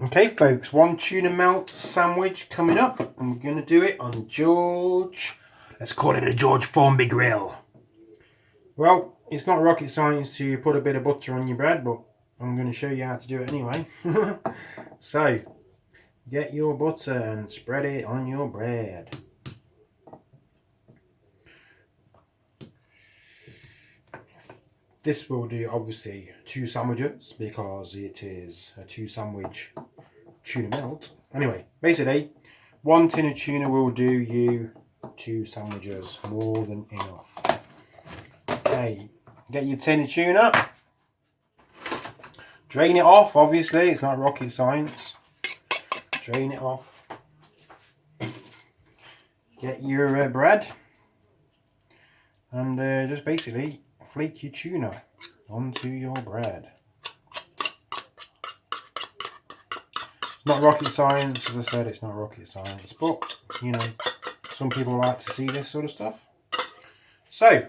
Okay folks, one tuna melt sandwich coming up, and we're going to do it on George, let's call it a George Formby grill. Well, it's not rocket science to put a bit of butter on your bread, but I'm going to show you how to do it anyway. So, get your butter and spread it on your bread. This will do obviously 2 sandwiches because it is a 2 sandwich tuna melt. Anyway, basically 1 tin of tuna will do you 2 sandwiches, more than enough. Okay, get your tin of tuna, drain it off, obviously it's not rocket science. Drain it off. Get your bread and just basically flake your tuna onto your bread. Not rocket science, as I said, it's not rocket science, but you know, some people like to see this sort of stuff. So,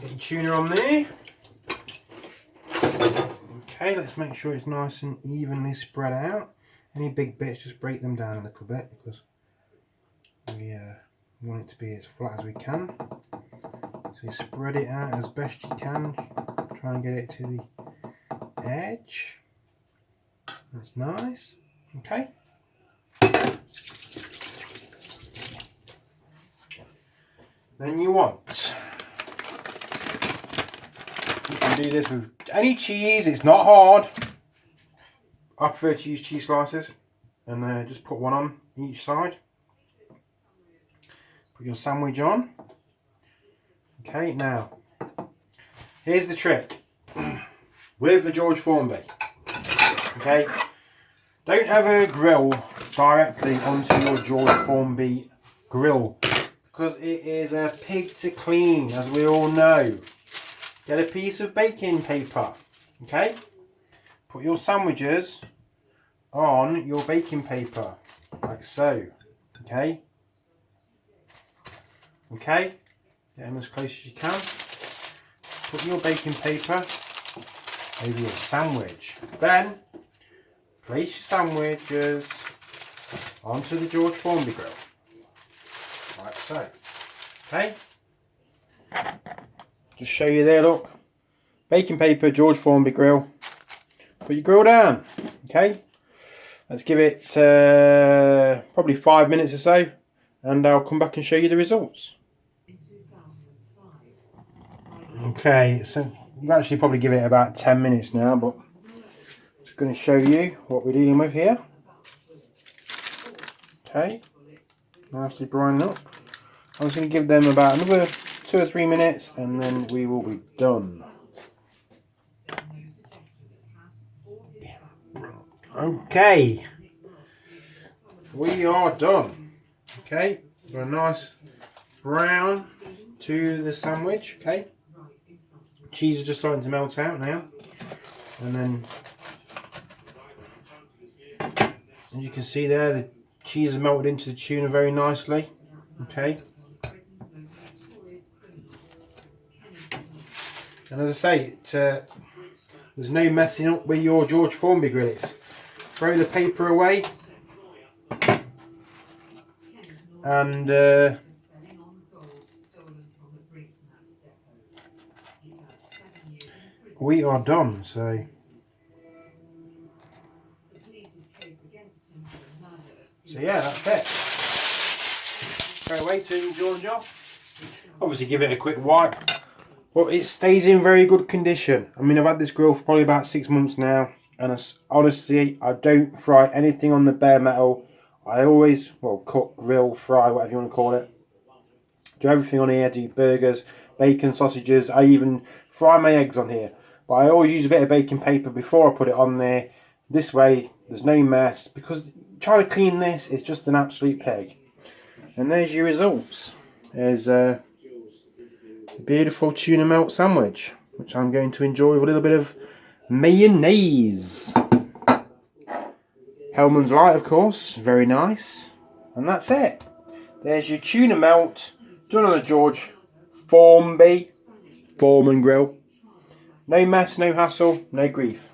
get your tuna on there. Okay, let's make sure it's nice and evenly spread out. Any big bits, just break them down a little bit because we want it to be as flat as we can. So spread it out as best you can. Try and get it to the edge. That's nice. Okay. Then you can do this with any cheese. It's not hard. I prefer to use cheese slices, and just put one on each side. Put your sandwich on. Okay, now here's the trick with the George Formby. Okay, don't ever grill directly onto your George Formby grill because it is a pig to clean, as we all know. Get a piece of baking paper. Okay, put your sandwiches on your baking paper like so. Okay. Okay, get them as close as you can. Put your baking paper over your sandwich. Then place your sandwiches onto the George Formby grill, like so. Okay, just show you there, look. Baking paper, George Formby grill. Put your grill down. Okay, let's give it probably 5 minutes or so, and I'll come back and show you the results. Okay, so we've actually probably give it about 10 minutes now, but I'm just going to show you what we're dealing with here. Okay, nicely browned up. I'm just going to give them about another 2 or 3 minutes and then we will be done. Okay, we are done. Okay, got a nice brown to the sandwich. Okay, cheese is just starting to melt out now, and then as you can see there, the cheese has melted into the tuna very nicely. Okay, and as I say, there's no messing up with your George Formby grill. Throw the paper away and we are done. So yeah, that's it. Straight away to George off. Obviously give it a quick wipe, but it stays in very good condition. I mean, I've had this grill for probably about 6 months now, and honestly, I don't fry anything on the bare metal. I always, well, cook, grill, fry, whatever you want to call it. Do everything on here, do burgers, bacon, sausages. I even fry my eggs on here. But I always use a bit of baking paper before I put it on there. This way, there's no mess, because trying to clean this is just an absolute pig. And there's your results. There's a beautiful tuna melt sandwich, which I'm going to enjoy with a little bit of mayonnaise. Hellman's Light, of course, very nice. And that's it. There's your tuna melt, done on a George Formby foreman grill. No mess, no hassle, no grief.